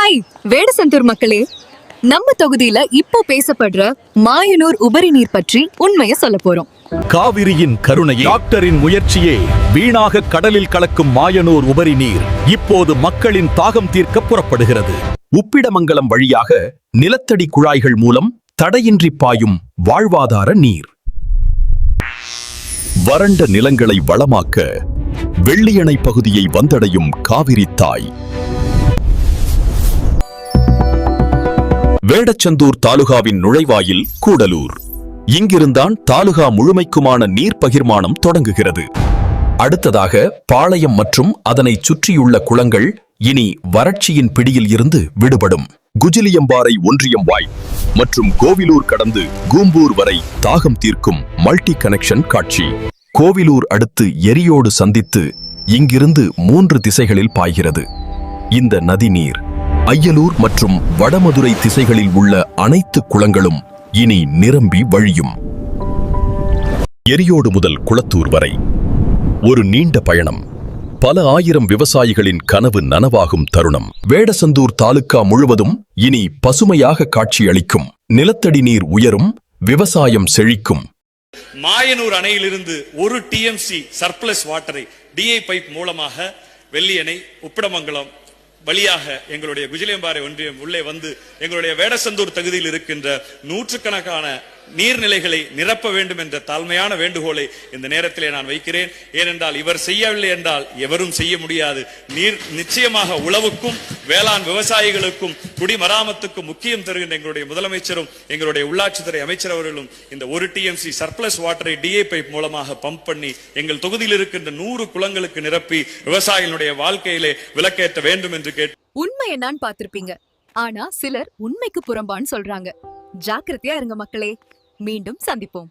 Hi Vedasandur மக்களே, நம்ம தொகுதியில இப்போ பேசப்படுற மாயனூர் உபரி நீர் பற்றி உண்மையை சொல்ல போறோம். காவிரியின் கருணை டாக்டரின் முயற்சியே வீணாக கடலில் கலக்கும் மாயனூர் உபரி நீர் இப்போது மக்களின் தாகம் தீர்க்க புறப்படுகிறது. உப்பிடமங்கலம் வழியாக நிலத்தடி குழாய்கள் மூலம் தடையின்றி பாயும் வாழ்வாதார நீர் வறண்ட நிலங்களை வளமாக்க வெள்ளியணை பகுதியை வந்தடையும் காவிரி தாய். வேடச்சந்தூர் தாலுகாவின் நுழைவாயில் கூடலூர். இங்கிருந்தான் தாலுகா முழுமைக்குமான நீர் பகிர்மானம் தொடங்குகிறது. அடுத்ததாக பாளையம் மற்றும் அதனை சுற்றியுள்ள குளங்கள் இனி வறட்சியின் பிடியில் இருந்து விடுபடும். குஜிலியம்பாறை ஒன்றியம் வாய் மற்றும் கோவிலூர் கடந்து கூம்பூர் வரை தாகம் தீர்க்கும் மல்டி கனெக்ஷன் காட்சி. கோவிலூர் அடுத்து எரியோடு சந்தித்து இங்கிருந்து 3 திசைகளில் பாய்கிறது. இந்த நதி நீர் அய்யலூர் மற்றும் வடமதுரை திசைகளில் உள்ள அனைத்து குளங்களும் இனி நிரம்பி வழியும். எரியோடு முதல் குளத்தூர் வரை ஒரு நீண்ட பயணம். பல ஆயிரம் விவசாயிகளின் கனவு நனவாகும் தருணம். வேடசந்தூர் தாலுகா முழுவதும் இனி பசுமையாக காட்சியளிக்கும். நிலத்தடி நீர் உயரும், விவசாயம் செழிக்கும். மாயனூர் அணையிலிருந்து 1 TMC சர்ப்ளஸ் வாட்டரை DI பைப் மூலமாக வெள்ளியணை உப்பிடமங்கலம் வழியாக எங்களுடைய குஜிலியம்பாறை ஒன்றியம் உள்ளே வந்து எங்களுடைய வேடசந்தூர் தகுதியில் இருக்கின்ற நூற்றுக்கணக்கான நீர்நிலைகளை நிரப்ப வேண்டும் என்ற தாழ்மையான வேண்டுகோளை இந்த நேரத்திலே நான் வைக்கிறேன். ஏனென்றால் இவர் செய்யவில்லை என்றால் எவரும் செய்ய முடியாது. நீர் நிச்சயமாக உழவுக்கும் வேளாண் விவசாயிகளுக்கும் குடிமராமத்துக்கும் முக்கியம் தருகின்ற எங்களுடைய முதலமைச்சரும் எங்களுடைய உள்ளாட்சித்துறை அமைச்சர் அவர்களும் இந்த 1 TMC சர்ப்ளஸ் வாட்டரை DI பைப் மூலமாக பம்ப் பண்ணி எங்கள் தொகுதியில் இருக்கின்ற 100 குளங்களுக்கு நிரப்பி விவசாயிகளுடைய வாழ்க்கையிலே விளக்கேற்ற வேண்டும் என்று கேட்டு. உண்மை என்னன்னு பார்த்திருப்பீங்க, ஆனா சிலர் உண்மைக்கு புறம்பான்னு சொல்றாங்க. ஜாக்கிரதையா இருங்க மக்களே. மீண்டும் சந்திப்போம்.